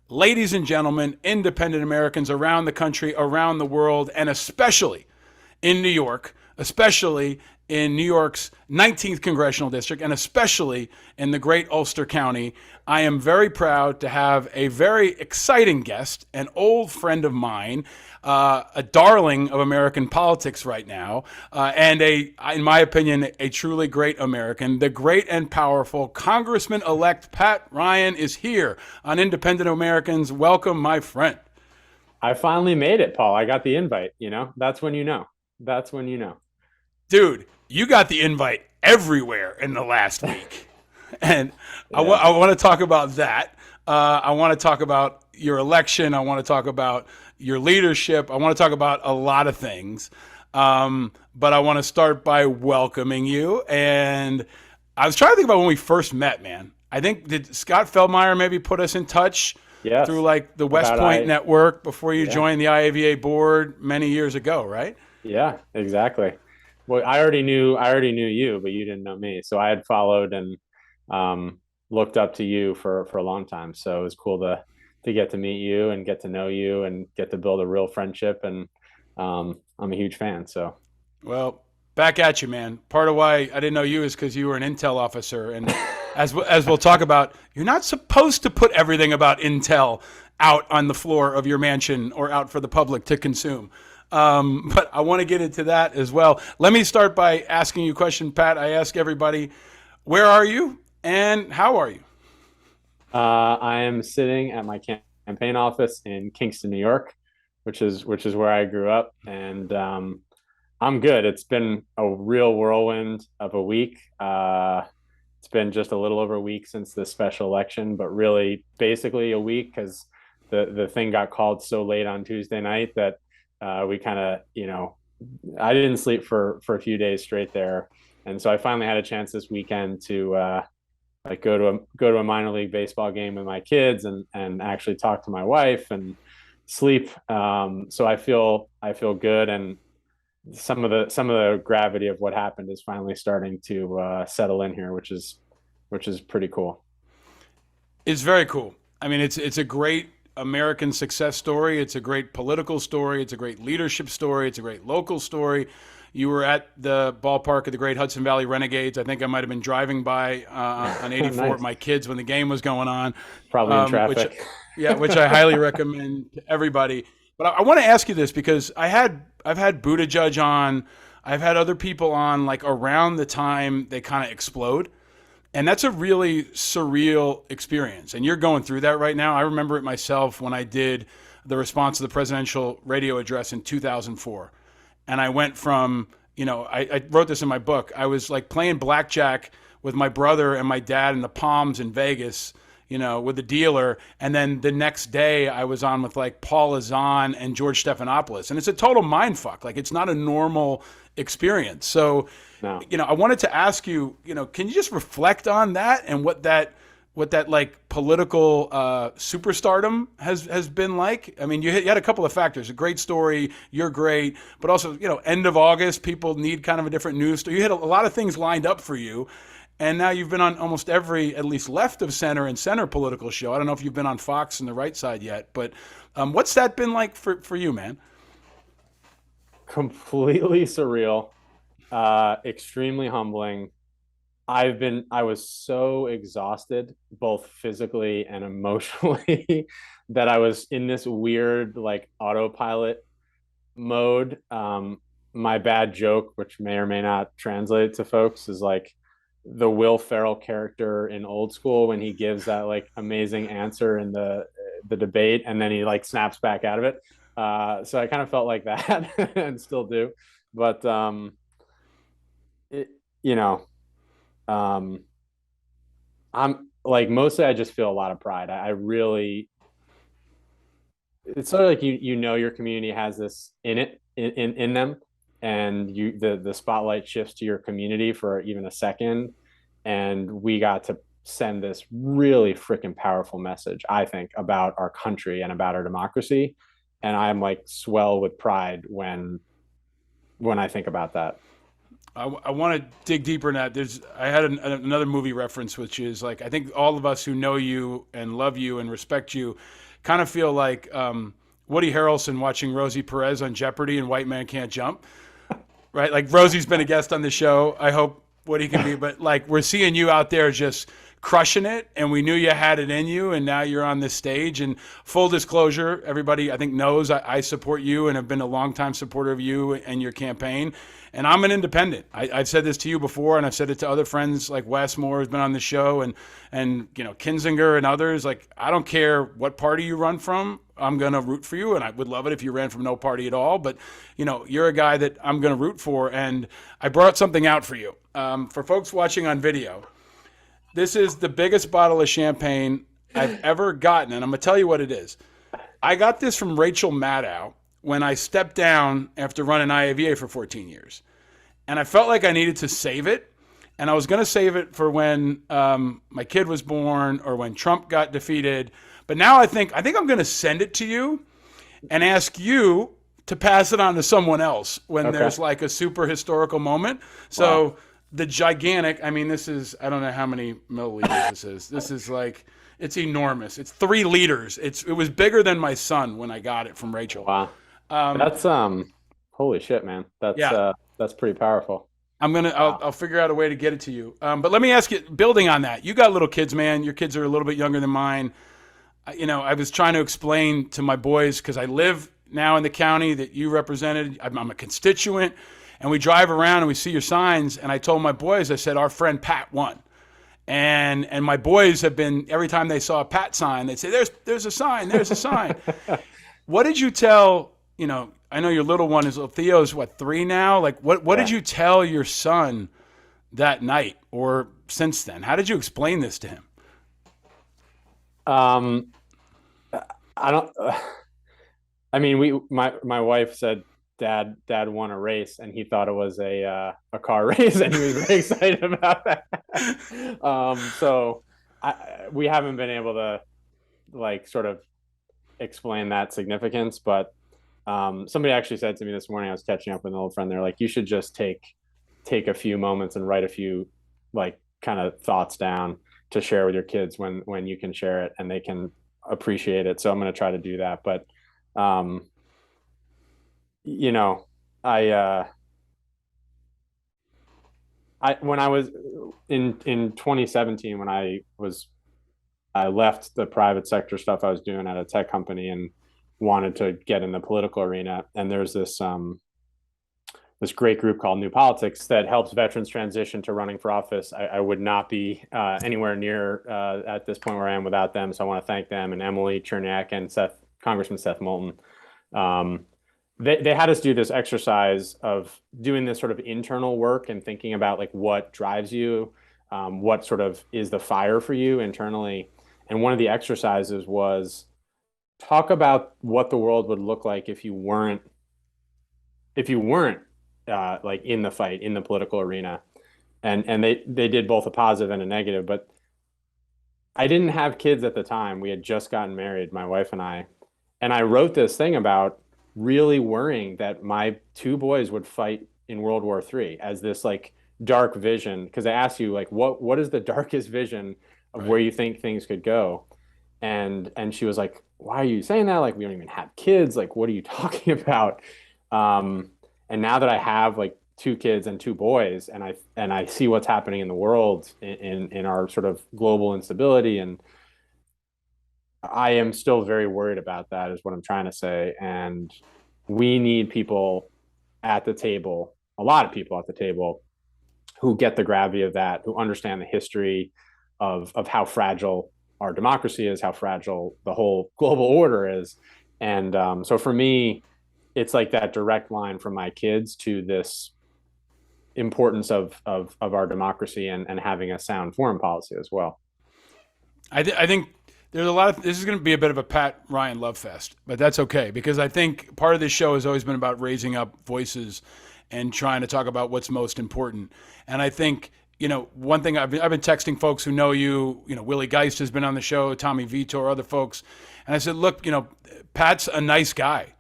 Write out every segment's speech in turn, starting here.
ladies and gentlemen, independent Americans around the country, around the world, and especially in New York, especially in New York's 19th congressional district, and especially in the great Ulster County, I am very proud to have a very exciting guest, an old friend of mine, a darling of American politics right now, and in my opinion, a truly great American. The great and powerful Congressman-Elect Pat Ryan is here on Independent Americans. Welcome, my friend. I finally made it, Paul. I got the invite, you know? That's when you know. That's when you know. Dude, you got the invite everywhere in the last week. And Yeah. I want to talk about that. I want to talk about your election. I want to talk about your leadership. I want to talk about a lot of things. But I want to start by welcoming you. And I was trying to think about when we first met, man. I think, did Scott Feldmeyer maybe put us in touch through Yes. like the West About Point I Network before you yeah. joined the IAVA board many years ago, right? Yeah, exactly. Well, I already knew you, but you didn't know me. So I had followed and looked up to you for a long time. So it was cool to get to meet you and get to know you and get to build a real friendship. And I'm a huge fan. So Well, back at you, man. Part of why I didn't know you is because you were an Intel officer, and as we'll talk about, you're not supposed to put everything about Intel out on the floor of your mansion or out for the public to consume. But I want to get into that as well. Let me start by asking you a question, Pat. I ask everybody, where are you and how are you? I am sitting at my campaign office in Kingston, New York, which is where I grew up, and I'm good. It's been a real whirlwind of a week. It's been just a little over a week since the special election, but really basically a week because the thing got called so late on Tuesday night that we kind of, I didn't sleep for a few days straight there, and so I finally had a chance this weekend to like go to a minor league baseball game with my kids and actually talk to my wife and sleep. So I feel good, and some of the gravity of what happened is finally starting to settle in here, which is pretty cool. It's very cool. I mean, it's a great American success story. It's a great political story. It's a great leadership story. It's a great local story. You were at the ballpark of the great Hudson Valley Renegades. I think I might have been driving by on 84 with Nice. my kids when the game was going on, Probably in which traffic. yeah, which I highly recommend to everybody. But I want to ask you this because I've had Buttigieg on, I've had other people on like around the time they kind of explode. And that's a really surreal experience. And you're going through that right now. I remember it myself when I did the response to the presidential radio address in 2004. And I went from, I wrote this in my book. I was like playing blackjack with my brother and my dad in the Palms in Vegas, with the dealer. And then the next day I was on with like Paul Azan and George Stephanopoulos. And it's a total mind fuck. Like it's not a normal experience. So, No. I wanted to ask you, can you just reflect on that and what that like political superstardom has been like? I mean, you had a couple of factors. A great story, you're great, but also, end of August, people need kind of a different news story. You had a lot of things lined up for you. And now you've been on almost every, at least left of center and center political show. I don't know if you've been on Fox and the right side yet, but what's that been like for you, man? Completely surreal, extremely humbling. I was so exhausted, both physically and emotionally, that I was in this weird like autopilot mode. My bad joke, which may or may not translate to folks, is like the Will Ferrell character in Old School when he gives that like amazing answer in the debate, and then he like snaps back out of it. So I kind of felt like that, and still do, but it, you know, um, I'm like mostly I just feel a lot of pride. I really it's sort of like you know your community has this in it in them, and the spotlight shifts to your community for even a second, and we got to send this really freaking powerful message, I think, about our country and about our democracy, and I'm like swell with pride when I think about that. I want to dig deeper in that. I had another movie reference, which is like, I think all of us who know you and love you and respect you kind of feel like Woody Harrelson watching Rosie Perez on Jeopardy and White Man Can't Jump, right? Like Rosie's been a guest on the show. I hope Woody can be, but like we're seeing you out there just crushing it, and we knew you had it in you, and now you're on this stage. And full disclosure, everybody I think knows I support you and have been a longtime supporter of you and your campaign. And I'm an independent. I've said this to you before, and I've said it to other friends like Wes Moore has been on the show, and Kinzinger and others. Like, I don't care what party you run from. I'm going to root for you, and I would love it if you ran from no party at all. But, you're a guy that I'm going to root for, and I brought something out for you. For folks watching on video, this is the biggest bottle of champagne I've ever gotten, and I'm going to tell you what it is. I got this from Rachel Maddow when I stepped down after running IAVA for 14 years. And I felt like I needed to save it. And I was going to save it for when my kid was born or when Trump got defeated. But now I think I'm going to send it to you and ask you to pass it on to someone else when there's like a super historical moment. So wow. The gigantic, this is, I don't know how many milliliters this is. This is like, it's enormous. It's 3 liters. It was bigger than my son when I got it from Rachel. Wow. That's holy shit, man. That's pretty powerful. I'll figure out a way to get it to you. But let me ask you, building on that, you got little kids, man. Your kids are a little bit younger than mine. I was trying to explain to my boys, because I live now in the county that you represented. I'm a constituent, and we drive around and we see your signs. And I told my boys, I said, our friend Pat won. And my boys have been, every time they saw a Pat sign, they'd say, there's a sign, there's a sign. What did you tell, I know your little one is, Theo's 3 now? Like, what did you tell your son that night or since then? How did you explain this to him? My wife said, Dad won a race, and he thought it was a car race, and he was very excited about that. So we haven't been able to sort of explain that significance, but somebody actually said to me this morning, I was catching up with an old friend, they're like, you should just take a few moments and write a few kind of thoughts down to share with your kids when you can share it and they can appreciate it. So I'm going to try to do that. But when I was in 2017, when I left the private sector stuff I was doing at a tech company and wanted to get in the political arena, and there's this great group called New Politics that helps veterans transition to running for office. I would not be anywhere near at this point where I am without them. So I want to thank them and Emily Cherniak and Congressman Seth Moulton. They had us do this exercise of doing this sort of internal work and thinking about what drives you, what sort of is the fire for you internally. And one of the exercises was talk about what the world would look like if you weren't in the fight, in the political arena. And they did both a positive and a negative, but I didn't have kids at the time. We had just gotten married, my wife and I wrote this thing about really worrying that my 2 boys would fight in World War III as this dark vision. Because I asked you what is the darkest vision of where you think things could go? And she was like, why are you saying that? We don't even have kids. What are you talking about? And now that I have 2 kids and 2 boys, and I see what's happening in the world in our sort of global instability, and I am still very worried about that, is what I'm trying to say. And we need people at the table, a lot of people at the table, who get the gravity of that, who understand the history of how fragile our democracy is, how fragile the whole global order is. And so for me, it's that direct line from my kids to this importance of our democracy and having a sound foreign policy as well. I think there's this is going to be a bit of a Pat Ryan love fest, but that's okay, because I think part of this show has always been about raising up voices and trying to talk about what's most important. And I think, one thing I've been texting folks who know you, Willie Geist has been on the show, Tommy Vitor, other folks. And I said, look, Pat's a nice guy.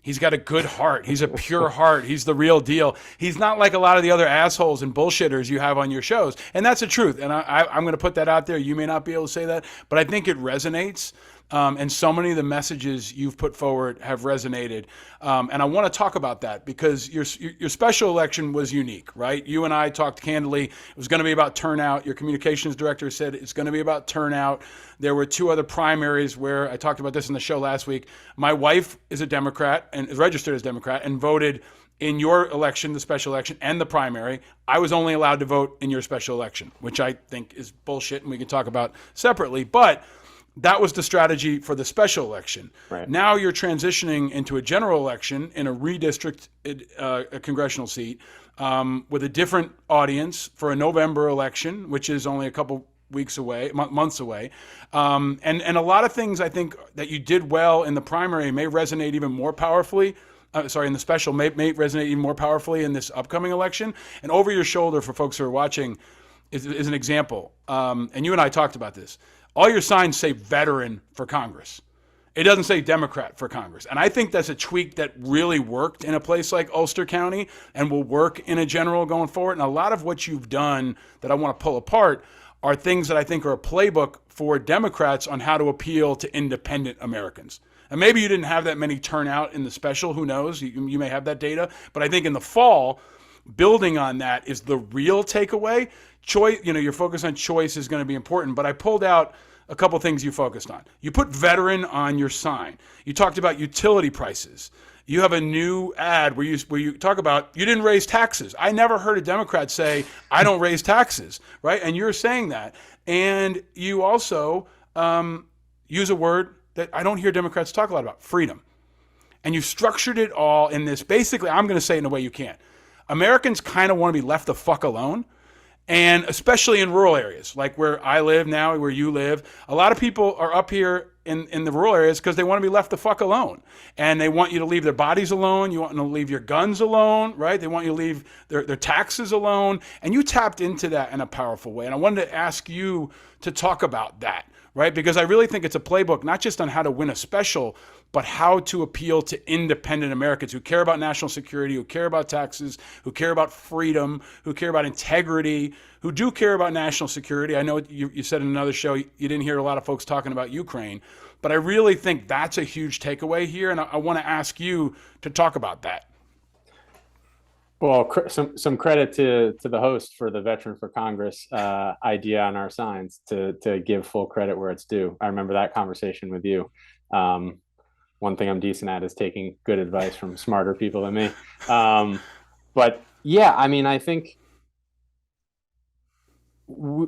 He's got a good heart. He's a pure heart. He's the real deal. He's not like a lot of the other assholes and bullshitters you have on your shows. And that's the truth. And I'm going to put that out there. You may not be able to say that, but I think it resonates. And so many of the messages you've put forward have resonated. And I want to talk about that because your special election was unique, right? You and I talked candidly. It was going to be about turnout. Your communications director said it's going to be about turnout. There were two other primaries where I talked about this in the show last week. My wife is a Democrat and is registered as Democrat and voted in your election, the special election, and the primary. I was only allowed to vote in your special election, which I think is bullshit and we can talk about separately. But that was the strategy for the special election. Right. Now you're transitioning into a general election in a redistricted a congressional seat with a different audience for a November election, which is only a couple weeks away, months away. And a lot of things I think that you did well in the primary may resonate even more powerfully. In the special may resonate even more powerfully in this upcoming election. And over your shoulder for folks who are watching is an example. And you and I talked about this. All your signs say veteran for Congress. It doesn't say Democrat for Congress. And I think that's a tweak that really worked in a place like Ulster County and will work in a general going forward. And a lot of what you've done that I want to pull apart are things that I think are a playbook for Democrats on how to appeal to independent Americans. And maybe you didn't have that many turnout in the special, who knows? You may have that data. But I think in the fall, building on that is the real takeaway. Choice, your focus on choice is going to be important. But I pulled out a couple things you focused on. You put veteran on your sign. You talked about utility prices. You have a new ad where you talk about you didn't raise taxes. I never heard a Democrat say, I don't raise taxes, right? And you're saying that. And you also use a word that I don't hear Democrats talk a lot about, freedom. And you've structured it all in this, basically, I'm going to say it in a way you can't. Americans kind of want to be left the fuck alone. And especially in rural areas, like where I live now, where you live, a lot of people are up here in the rural areas because they want to be left the fuck alone. And they want you to leave their bodies alone. You want them to leave your guns alone, right? They want you to leave their taxes alone. And you tapped into that in a powerful way. And I wanted to ask you to talk about that, right? Because I really think it's a playbook, not just on how to win a special, but how to appeal to independent Americans who care about national security, who care about taxes, who care about freedom, who care about integrity, who do care about national security. I know you said in another show you didn't hear a lot of folks talking about Ukraine, but I really think that's a huge takeaway here, and I want to ask you to talk about that. Well, some credit to the host for the Veteran for Congress idea on our signs to give full credit where it's due. I remember that conversation with you. One thing I'm decent at is taking good advice from smarter people than me. But yeah, I mean, I think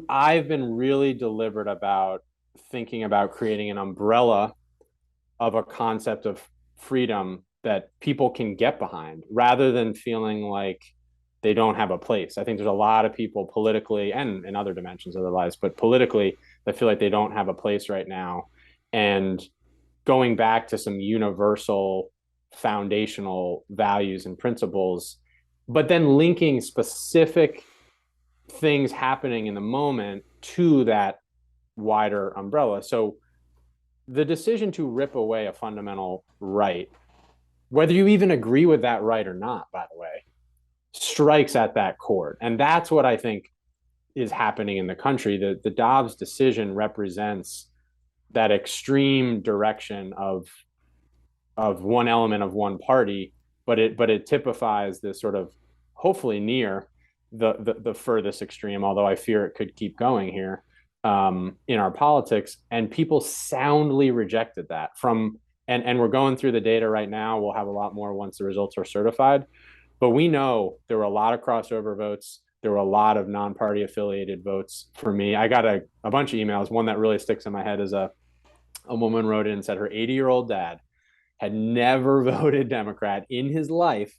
I've been really deliberate about thinking about creating an umbrella of a concept of freedom that people can get behind rather than feeling like they don't have a place. I think there's a lot of people politically and in other dimensions of their lives, but politically that feel like they don't have a place right now. And going back to some universal foundational values and principles, but then linking specific things happening in the moment to that wider umbrella. So the decision to rip away a fundamental right, whether you even agree with that right or not, by the way, strikes at that chord. And that's what I think is happening in the country. The Dobbs decision represents that extreme direction of one element of one party, but it typifies this sort of hopefully near the furthest extreme, although I fear it could keep going here in our politics. And people soundly rejected that and we're going through the data right now. We'll have a lot more once the results are certified, but we know there were a lot of crossover votes. There were a lot of non-party affiliated votes for me. I got a bunch of emails. One that really sticks in my head is a woman wrote in and said her 80-year-old dad had never voted Democrat in his life,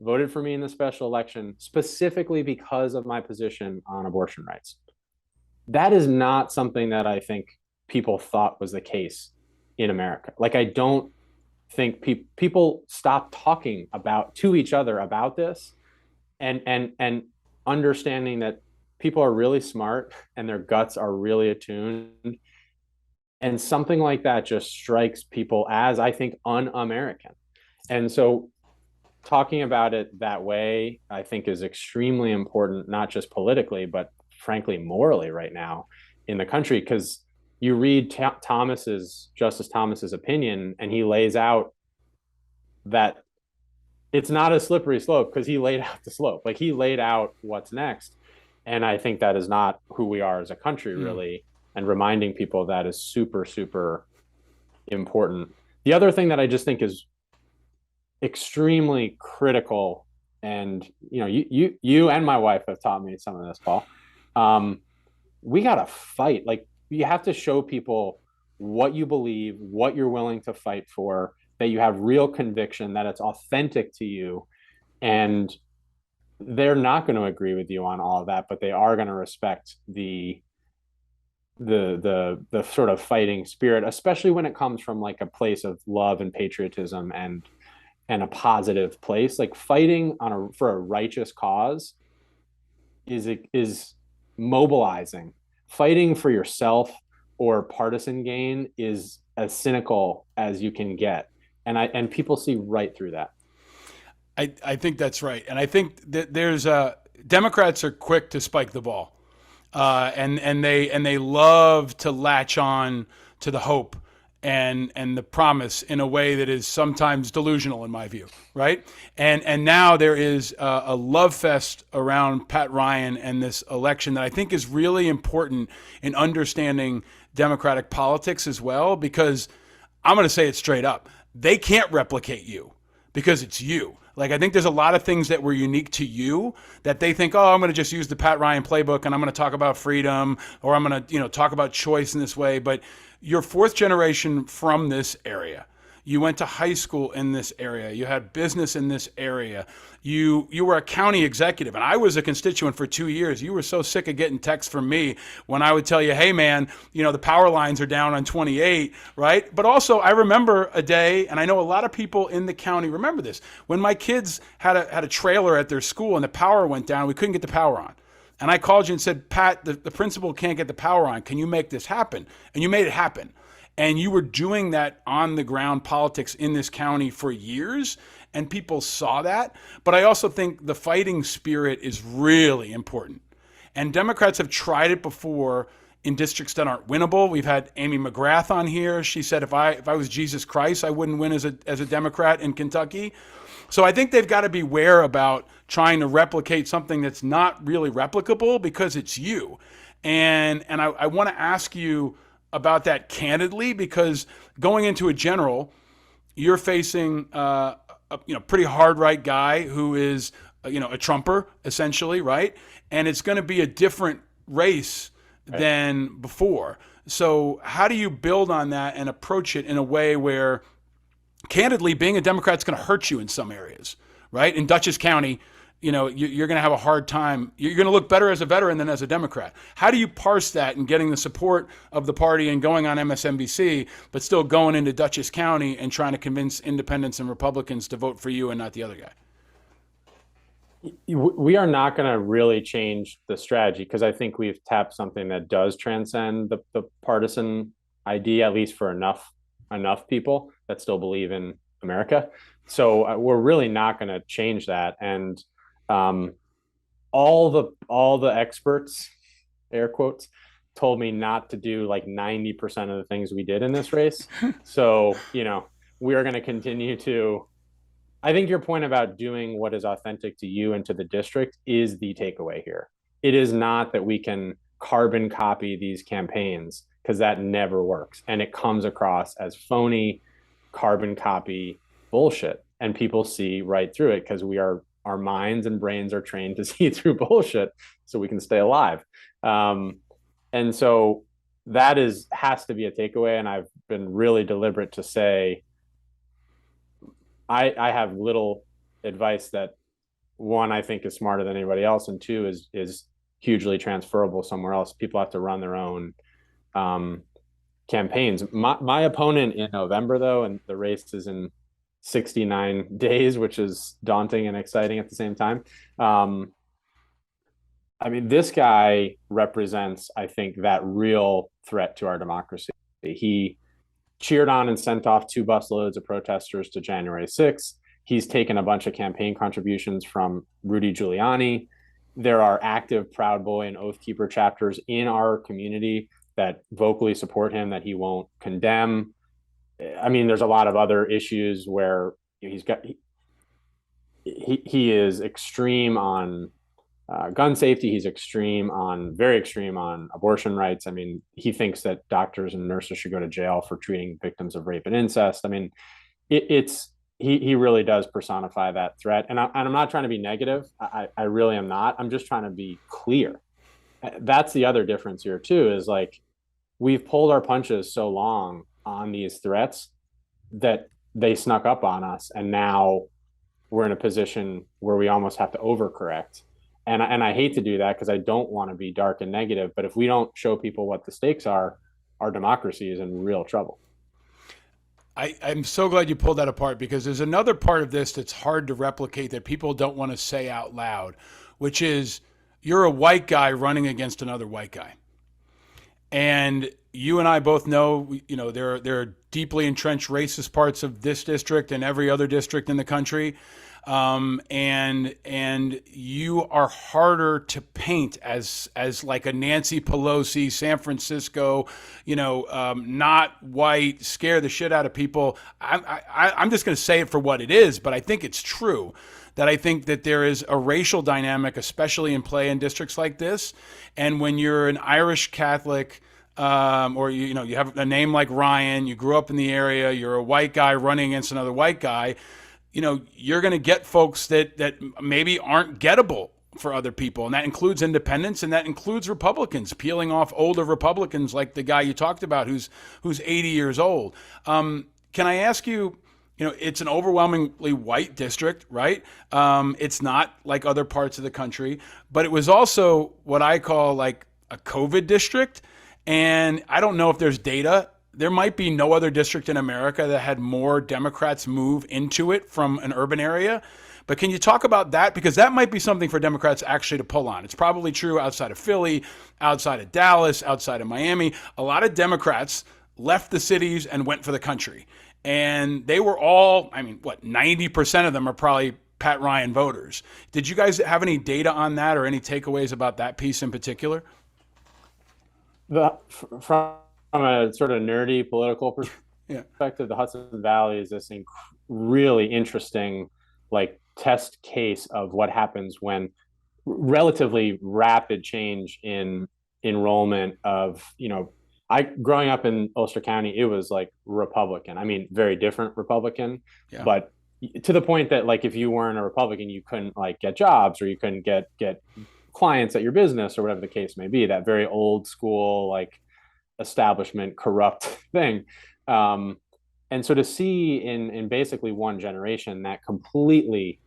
voted for me in the special election specifically because of my position on abortion rights. That is not something that I think people thought was the case in America. Like, I don't think people stop talking to each other about this and understanding that people are really smart and their guts are really attuned. And something like that just strikes people as, I think, un-American. And so talking about it that way, I think, is extremely important, not just politically, but frankly, morally right now in the country. Because you read Justice Thomas's opinion, and he lays out that it's not a slippery slope because he laid out the slope. Like, he laid out what's next. And I think that is not who we are as a country, Mm. really. And reminding people that is super, super important. The other thing that I just think is extremely critical, and you and my wife have taught me some of this, Paul. We got to fight. Like, you have to show people what you believe, what you're willing to fight for, that you have real conviction, that it's authentic to you. And they're not going to agree with you on all of that, but they are going to respect the sort of fighting spirit, especially when it comes from like a place of love and patriotism and a positive place. Like, fighting for a righteous cause is mobilizing. Fighting for yourself or partisan gain is as cynical as you can get, and people see right through that. I think that's right, and I think that there's Democrats are quick to spike the ball, and they love to latch on to the hope and the promise in a way that is sometimes delusional in my view, right? And now there is a love fest around Pat Ryan and this election that I think is really important in understanding Democratic politics as well, because I'm going to say it straight up, they can't replicate you because it's you. Like, I think there's a lot of things that were unique to you that they think, oh, I'm going to just use the Pat Ryan playbook and I'm going to talk about freedom, or I'm going to, talk about choice in this way. But you're fourth generation from this area. You went to high school in this area. You had business in this area. You were a county executive, and I was a constituent for 2 years. You were so sick of getting texts from me when I would tell you, "Hey, man, the power lines are down on 28," right? But also, I remember a day, and I know a lot of people in the county remember this, when my kids had a trailer at their school and the power went down. We couldn't get the power on. And I called you and said, Pat, the principal can't get the power on. Can you make this happen? And you made it happen. And you were doing that on the ground politics in this county for years, and people saw that. But I also think the fighting spirit is really important. And Democrats have tried it before in districts that aren't winnable. We've had Amy McGrath on here. She said if I was Jesus Christ, I wouldn't win as a Democrat in Kentucky. So I think they've got to beware about trying to replicate something that's not really replicable because it's you. And I want to ask you about that candidly, because going into a general, you're facing a pretty hard right guy who is a Trumper essentially, right? And it's going to be a different race Right. than before. So how do you build on that and approach it in a way where, candidly, being a Democrat is going to hurt you in some areas, right? In Dutchess County, you're going to have a hard time. You're going to look better as a veteran than as a Democrat. How do you parse that and getting the support of the party and going on MSNBC, but still going into Dutchess County and trying to convince independents and Republicans to vote for you and not the other guy? We are not going to really change the strategy, because I think we've tapped something that does transcend the partisan idea, at least for enough people that still believe in America. So we're really not going to change that. And um, all the experts, air quotes, told me not to do like 90% of the things we did in this race. So we are going to continue to. I think your point about doing what is authentic to you and to the district is the takeaway here. It is not that we can carbon copy these campaigns, because that never works. And it comes across as phony carbon copy bullshit. And people see right through it, because our minds and brains are trained to see through bullshit so we can stay alive. And so that has to be a takeaway. And I've been really deliberate to say, I have little advice that, one, I think is smarter than anybody else, and two is hugely transferable somewhere else. People have to run their own campaigns. My opponent in November, though, and the race is in 69 days, which is daunting and exciting at the same time. I mean, this guy represents, I think, that real threat to our democracy. He cheered on and sent off 2 busloads of protesters to January 6th. He's taken a bunch of campaign contributions from Rudy Giuliani. There are active Proud Boy and Oath Keeper chapters in our community that vocally support him, that he won't condemn. I mean, there's a lot of other issues where he is extreme on gun safety. He's very extreme on abortion rights. I mean, he thinks that doctors and nurses should go to jail for treating victims of rape and incest. I mean, he really does personify that threat. And I'm not trying to be negative. I really am not. I'm just trying to be clear. That's the other difference here too, is like, we've pulled our punches so long on these threats that they snuck up on us. And now we're in a position where we almost have to overcorrect. And I hate to do that because I don't want to be dark and negative. But if we don't show people what the stakes are, our democracy is in real trouble. I'm so glad you pulled that apart, because there's another part of this that's hard to replicate that people don't want to say out loud, which is you're a white guy running against another white guy. And you and I both know, there are deeply entrenched racist parts of this district and every other district in the country, and you are harder to paint as like a Nancy Pelosi, San Francisco, not white, scare the shit out of people. I'm just going to say it for what it is, but I think it's true. That I think that there is a racial dynamic, especially in play in districts like this. And when you're an Irish Catholic, or you have a name like Ryan, you grew up in the area, you're a white guy running against another white guy, you're going to get folks that maybe aren't gettable for other people. And that includes independents, and that includes Republicans, peeling off older Republicans like the guy you talked about who's 80 years old. Can I ask you, it's an overwhelmingly white district, right? It's not like other parts of the country, but it was also what I call like a COVID district. And I don't know if there's data. There might be no other district in America that had more Democrats move into it from an urban area. But can you talk about that? Because that might be something for Democrats actually to pull on. It's probably true outside of Philly, outside of Dallas, outside of Miami. A lot of Democrats left the cities and went for the country. And they were all, 90% of them are probably Pat Ryan voters. Did you guys have any data on that or any takeaways about that piece in particular? From a sort of nerdy political Yeah. perspective, the Hudson Valley is this really interesting, like, test case of what happens when relatively rapid change in enrollment of, growing up in Ulster County, it was like Republican. I mean, very different Republican, Yeah. but to the point that, like, if you weren't a Republican, you couldn't like get jobs, or you couldn't get clients at your business, or whatever the case may be. That very old school, like, establishment corrupt thing. And so to see in basically one generation that completely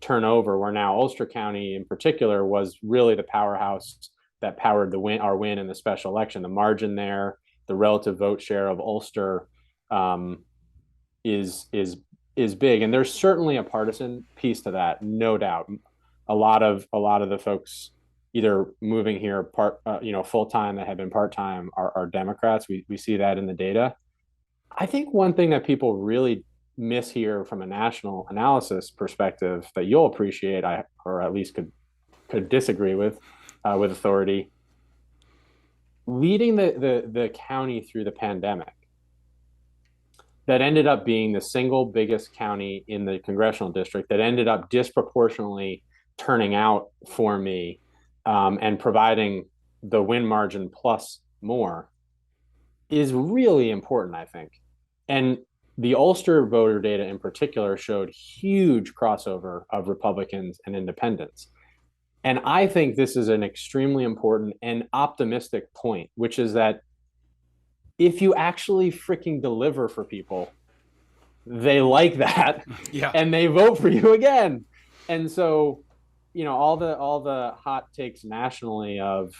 turn over, where now Ulster County in particular was really the powerhouse that powered our win in the special election. The margin there, the relative vote share of Ulster, is big, and there's certainly a partisan piece to that, no doubt. A lot of the folks either moving here full time that have been part time are Democrats. We see that in the data. I think one thing that people really miss here from a national analysis perspective that you'll appreciate, or at least could disagree with authority, leading the county through the pandemic, that ended up being the single biggest county in the congressional district, that ended up disproportionately turning out for me, and providing the win margin plus more, is really important, I think. And the Ulster voter data in particular showed huge crossover of Republicans and independents. And I think this is an extremely important and optimistic point, which is that if you actually freaking deliver for people, they like that. Yeah. And they vote for you again. And so, all the hot takes nationally of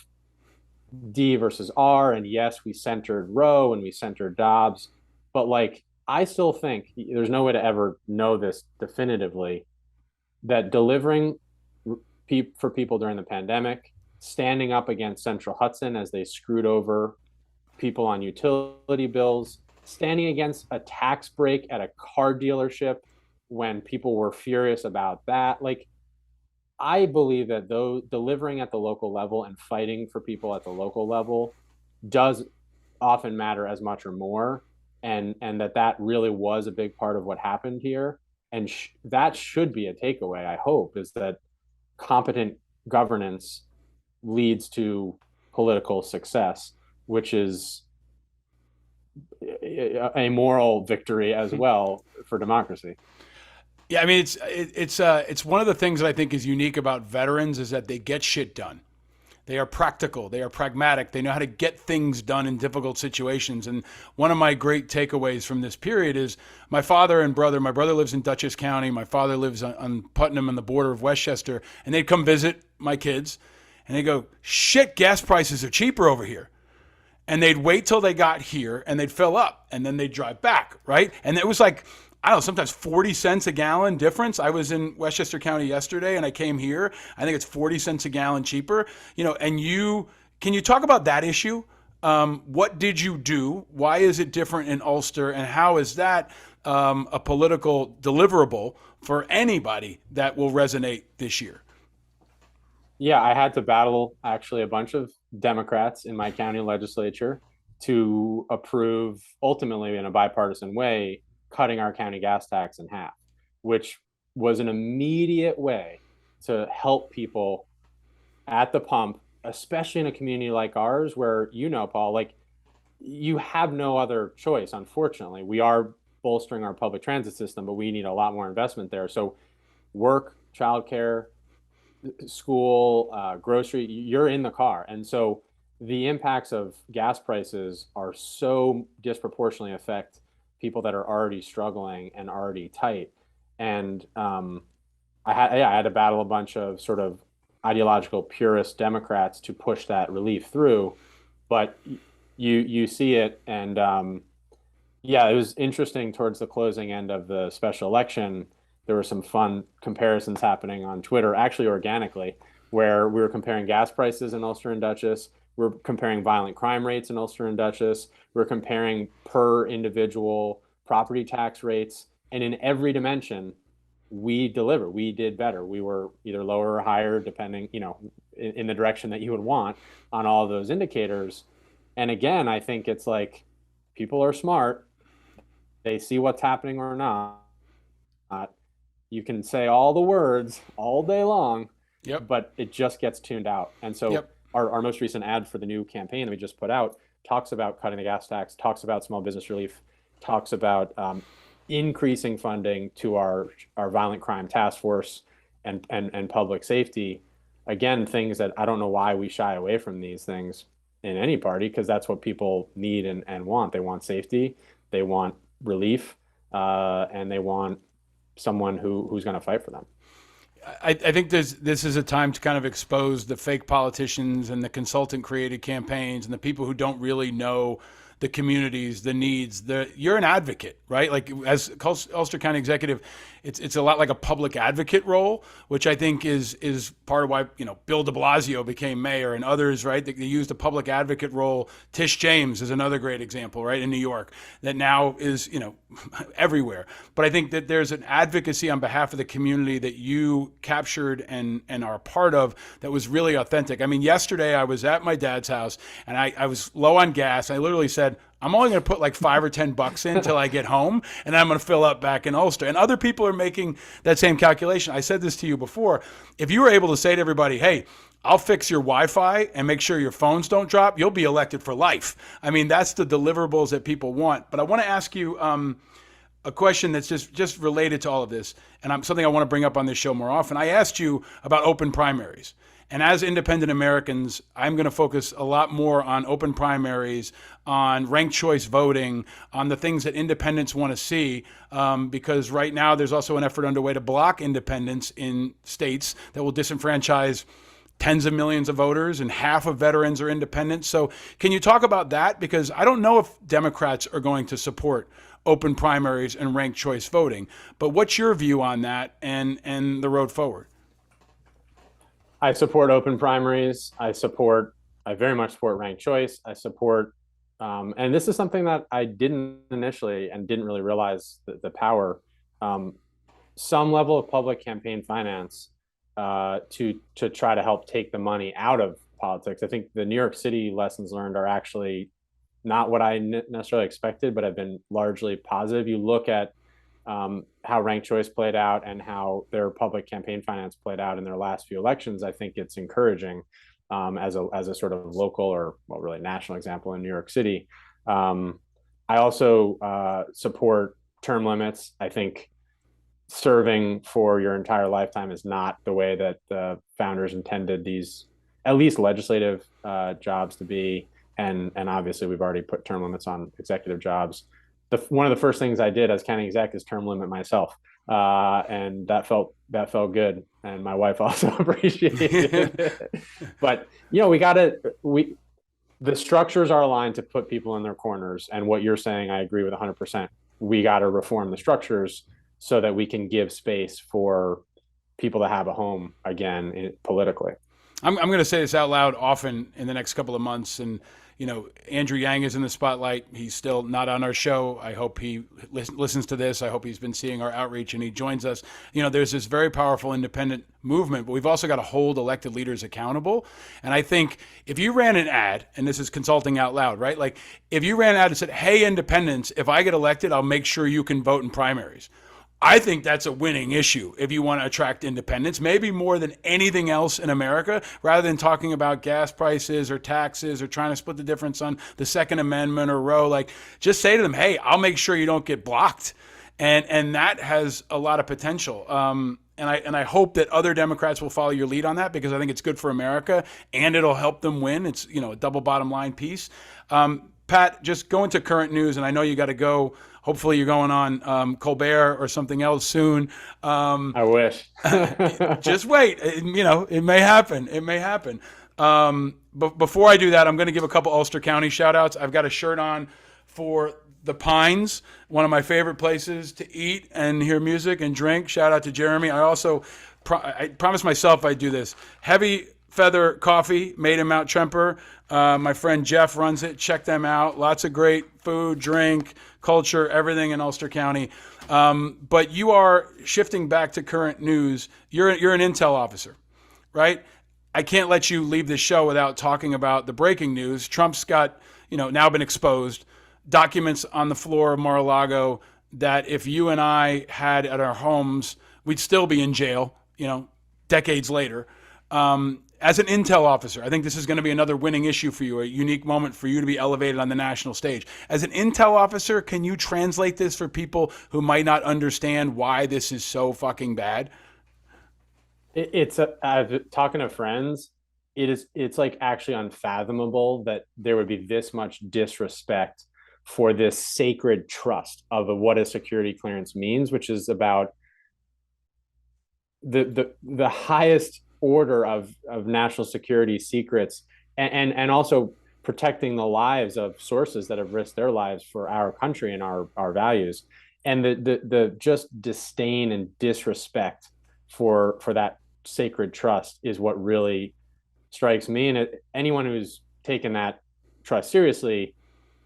D versus R, and yes, we centered Roe and we centered Dobbs, but, like, I still think there's no way to ever know this definitively, that delivering for people during the pandemic, standing up against Central Hudson as they screwed over people on utility bills, standing against a tax break at a car dealership when people were furious about that. Like, I believe that though delivering at the local level and fighting for people at the local level does often matter as much or more, and that really was a big part of what happened here. And that should be a takeaway, I hope, is that competent governance leads to political success, which is a moral victory as well for democracy. Yeah, I mean it's one of the things that I think is unique about veterans is that they get shit done. They are practical. They are pragmatic. They know how to get things done in difficult situations. And one of my great takeaways from this period is my father and brother. My brother lives in Dutchess County. My father lives on Putnam on the border of Westchester. And they'd come visit my kids, and they go, "Shit, gas prices are cheaper over here." And they'd wait till they got here, and they'd fill up, and then they'd drive back, right? And it was like, I don't know, sometimes 40 cents a gallon difference. I was in Westchester County yesterday and I came here. I think it's 40 cents a gallon cheaper. And can you talk about that issue? What did you do? Why is it different in Ulster? And how is that a political deliverable for anybody that will resonate this year? Yeah, I had to battle actually a bunch of Democrats in my county legislature to approve, ultimately in a bipartisan way, cutting our county gas tax in half, which was an immediate way to help people at the pump, especially in a community like ours where, Paul, like, you have no other choice. Unfortunately, we are bolstering our public transit system, but we need a lot more investment there. So work, childcare, school, grocery, you're in the car. And so the impacts of gas prices are so disproportionately affect people that are already struggling and already tight. And I had to battle a bunch of sort of ideological purist Democrats to push that relief through. But you see it, and yeah, it was interesting towards the closing end of the special election. There were some fun comparisons happening on Twitter, actually organically, where we were comparing gas prices in Ulster and Dutchess. We're comparing violent crime rates in Ulster and Dutchess. We're comparing per individual property tax rates. And in every dimension, we deliver. We did better. We were either lower or higher, depending, in the direction that you would want on all of those indicators. And again, I think it's like people are smart. They see what's happening or not. You can say all the words all day long, Yep. but it just gets tuned out. And so Yep. our most recent ad for the new campaign that we just put out talks about cutting the gas tax, talks about small business relief, talks about increasing funding to our violent crime task force and public safety. Again, things that I don't know why we shy away from these things in any party, because that's what people need and want. They want safety, they want relief, and they want someone who's going to fight for them. I think this is a time to kind of expose the fake politicians and the consultant created campaigns and the people who don't really know the communities, the needs. You're an advocate, right? Like, as Ulster County executive, it's a lot like a public advocate role, which I think is part of why Bill de Blasio became mayor and others, right? They used a public advocate role. Tish James is another great example, right, in New York, that now is everywhere. But I think that there's an advocacy on behalf of the community that you captured and are a part of that was really authentic. I mean, yesterday I was at my dad's house and I was low on gas. I literally said, I'm only going to put like $5 or $10 in until I get home, and I'm going to fill up back in Ulster. And other people are making that same calculation. I said this to you before. If you were able to say to everybody, hey, I'll fix your Wi-Fi and make sure your phones don't drop, you'll be elected for life. I mean, that's the deliverables that people want. But I want to ask you a question that's just related to all of this, and something I want to bring up on this show more often. I asked you about open primaries. And as independent Americans, I'm going to focus a lot more on open primaries, on ranked choice voting, on the things that independents want to see, because right now there's also an effort underway to block independents in states that will disenfranchise tens of millions of voters, and half of veterans are independents. So can you talk about that? Because I don't know if Democrats are going to support open primaries and ranked choice voting, but what's your view on that and the road forward? I support open primaries. I very much support ranked choice. I support And this is something that I didn't initially and didn't really realize the power. Um, some level of public campaign finance to try to help take the money out of politics. I think the New York City lessons learned are actually not what I necessarily expected, but have been largely positive. You look at how ranked choice played out and how their public campaign finance played out in their last few elections. I think it's encouraging as a sort of local or well, really national example in New York City. I also support term limits. I think serving for your entire lifetime is not the way that the founders intended these, at least legislative jobs to be. And obviously we've already put term limits on executive jobs. One of the first things I did as county exec is term limit myself, and that felt good, and my wife also appreciated it. But we the structures are aligned to put people in their corners, and what you're saying, I agree with 100%. We got to reform the structures so that we can give space for people to have a home again politically. I'm going to say this out loud often in the next couple of months. And, Andrew Yang is in the spotlight. He's still not on our show. I hope he listens to this. I hope he's been seeing our outreach and he joins us. There's this very powerful independent movement, but we've also got to hold elected leaders accountable. And I think if you ran an ad, and this is consulting out loud, right? Like if you ran an ad and said, hey, independents, if I get elected, I'll make sure you can vote in primaries. I think that's a winning issue if you want to attract independents, maybe more than anything else in America, rather than talking about gas prices or taxes or trying to split the difference on the Second Amendment or Roe. Like, just say to them, hey, I'll make sure you don't get blocked. And that has a lot of potential. And I hope that other Democrats will follow your lead on that, because I think it's good for America and it'll help them win. It's, a double bottom line piece. Pat, just go into current news, and I know you got to go. Hopefully you're going on Colbert or something else soon. I wish. Just wait. It may happen. It may happen. But before I do that, I'm going to give a couple Ulster County shout outs. I've got a shirt on for the Pines, one of my favorite places to eat and hear music and drink. Shout out to Jeremy. I also I promised myself I'd do this. Heavy Feather Coffee, made in Mount Tremper. My friend Jeff runs it. Check them out. Lots of great food, drink, culture, everything in Ulster County. But you are shifting back to current news. You're an intel officer, right? I can't let you leave this show without talking about the breaking news. Trump's got, now been exposed. Documents on the floor of Mar-a-Lago that if you and I had at our homes, we'd still be in jail, decades later. As an intel officer, I think this is going to be another winning issue for you, a unique moment for you to be elevated on the national stage. As an intel officer, can you translate this for people who might not understand why this is so fucking bad? Talking to friends, it's like actually unfathomable that there would be this much disrespect for this sacred trust of what a security clearance means, which is about the highest order of national security secrets, and also protecting the lives of sources that have risked their lives for our country and our values. And the just disdain and disrespect for that sacred trust is what really strikes me. And anyone who's taken that trust seriously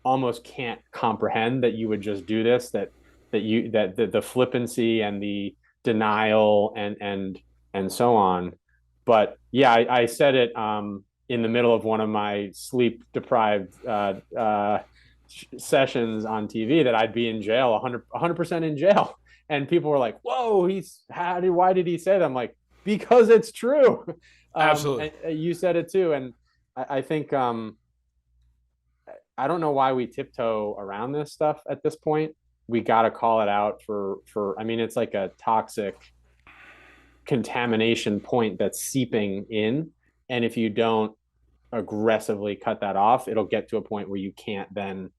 almost can't comprehend that you would just do this, that the flippancy and the denial and so on. But yeah, I said it in the middle of one of my sleep deprived sessions on TV that I'd be in jail, 100% in jail. And people were like, whoa, why did he say that? I'm like, because it's true. Absolutely. You said it too. And I think, I don't know why we tiptoe around this stuff at this point. We got to call it out I mean, it's like a toxic contamination point that's seeping in. And if you don't aggressively cut that off, it'll get to a point where you can't then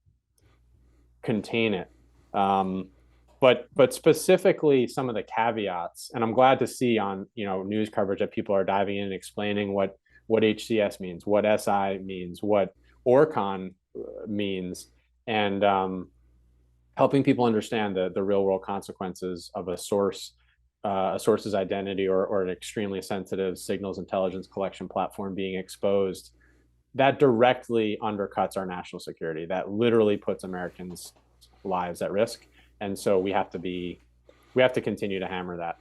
contain it. But specifically some of the caveats, and I'm glad to see on news coverage that people are diving in and explaining what HCS means, what SI means, what ORCON means, and helping people understand the real world consequences of a source's identity or an extremely sensitive signals intelligence collection platform being exposed that directly undercuts our national security. That literally puts Americans' lives at risk. And so we have to continue to hammer that.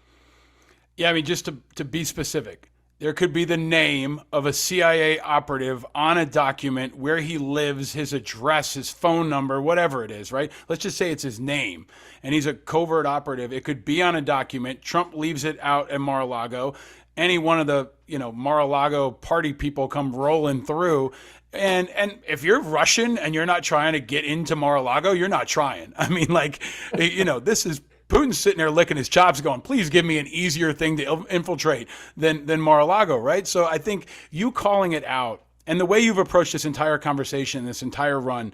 Yeah, I mean, just to be specific, there could be the name of a CIA operative on a document where he lives, his address, his phone number, whatever it is, right? Let's just say it's his name and he's a covert operative. It could be on a document. Trump leaves it out at Mar-a-Lago. Any one of the, Mar-a-Lago party people come rolling through. And if you're Russian and you're not trying to get into Mar-a-Lago, you're not trying. I mean, like, this is Putin's sitting there licking his chops, going, "Please give me an easier thing to infiltrate than Mar-a-Lago," right? So I think you calling it out and the way you've approached this entire conversation, this entire run,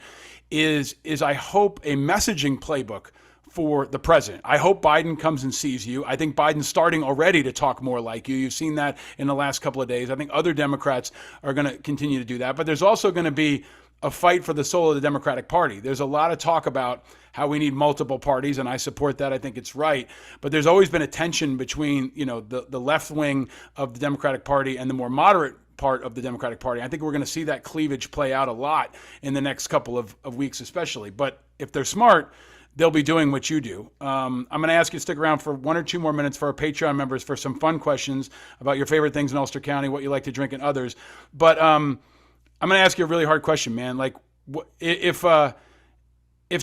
is I hope a messaging playbook for the president. I hope Biden comes and sees you. I think Biden's starting already to talk more like you. You've seen that in the last couple of days. I think other Democrats are going to continue to do that. But there's also going to be a fight for the soul of the Democratic Party. There's a lot of talk about how we need multiple parties, and I support that. I think it's right. But there's always been a tension between, the left wing of the Democratic Party and the more moderate part of the Democratic Party. I think we're going to see that cleavage play out a lot in the next couple of weeks, especially. But if they're smart, they'll be doing what you do. I'm going to ask you to stick around for 1 or 2 more minutes for our Patreon members for some fun questions about your favorite things in Ulster County, what you like to drink, and others. But I'm going to ask you a really hard question, man. Like, if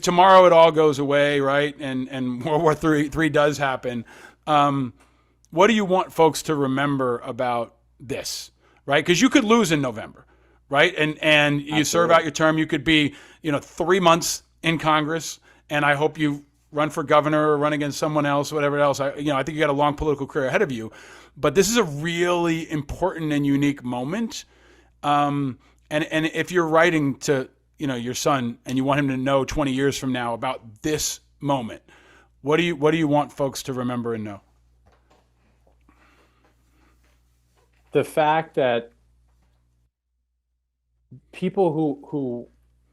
tomorrow it all goes away, right, and World War III does happen, what do you want folks to remember about this, right? Because you could lose in November, right? And you serve out your term. You could be, 3 months in Congress, and I hope you run for governor or run against someone else, whatever else. I think you got a long political career ahead of you. But this is a really important and unique moment. And if you're writing to, your son and you want him to know 20 years from now about this moment, what do you want folks to remember and know? The fact that people who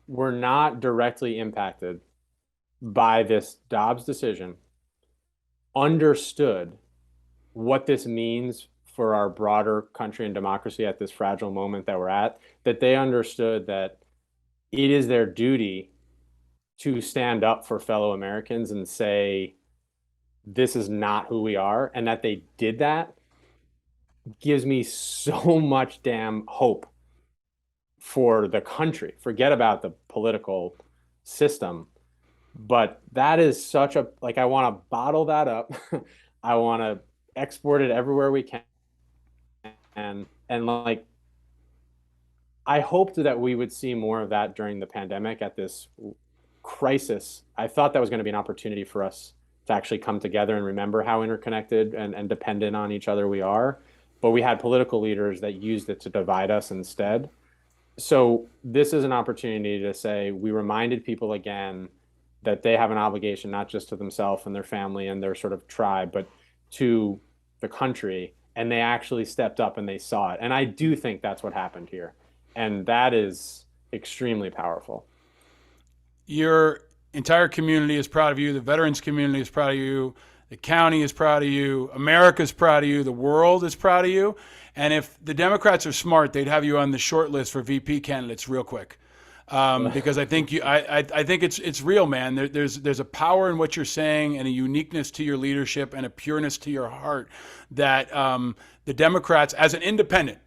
were not directly impacted by this Dobbs decision understood what this means for our broader country and democracy at this fragile moment that we're at, that they understood that it is their duty to stand up for fellow Americans and say, this is not who we are. And that they did that gives me so much damn hope for the country. Forget about the political system. But that is such a, like, I want to bottle that up. I want to export it everywhere we can. And like, I hoped that we would see more of that during the pandemic at this crisis. I thought that was going to be an opportunity for us to actually come together and remember how interconnected and dependent on each other we are. But we had political leaders that used it to divide us instead. So this is an opportunity to say, we reminded people again that they have an obligation, not just to themselves and their family and their sort of tribe, but to the country. And they actually stepped up and they saw it. And I do think that's what happened here. And that is extremely powerful. Your entire community is proud of you. The veterans community is proud of you. The county is proud of you. America's proud of you. The world is proud of you. And if the Democrats are smart, they'd have you on the short list for VP candidates real quick. Because I think I think it's real, man. There's a power in what you're saying and a uniqueness to your leadership and a pureness to your heart that the Democrats, as an independent,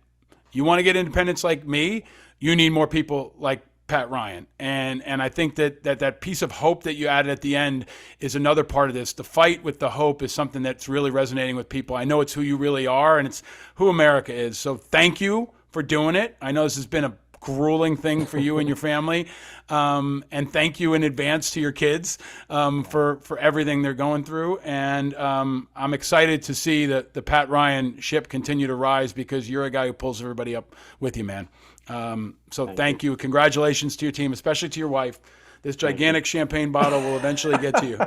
you want to get independents like me, you need more people like Pat Ryan. And I think that piece of hope that you added at the end is another part of this. The fight with the hope is something that's really resonating with people. I know it's who you really are and it's who America is. So thank you for doing it. I know this has been a grueling thing for you and your family. And thank you in advance to your kids for everything they're going through. And I'm excited to see the Pat Ryan ship continue to rise because you're a guy who pulls everybody up with you, man. So thank you. Congratulations to your team, especially to your wife. This gigantic champagne bottle will eventually get to you.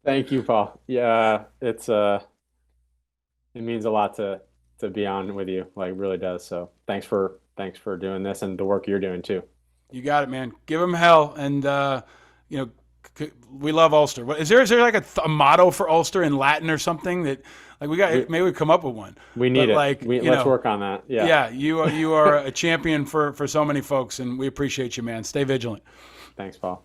Thank you, Paul. Yeah, it means a lot to be on with you. Like, really does. So thanks for doing this and the work you're doing too. You got it, man. Give them hell. And, We love Ulster. Is there like a motto for Ulster in Latin or something that like maybe we come up with one. We need it. Like, let's work on that. Yeah. Yeah. You are a champion for so many folks, and we appreciate you, man. Stay vigilant. Thanks, Paul.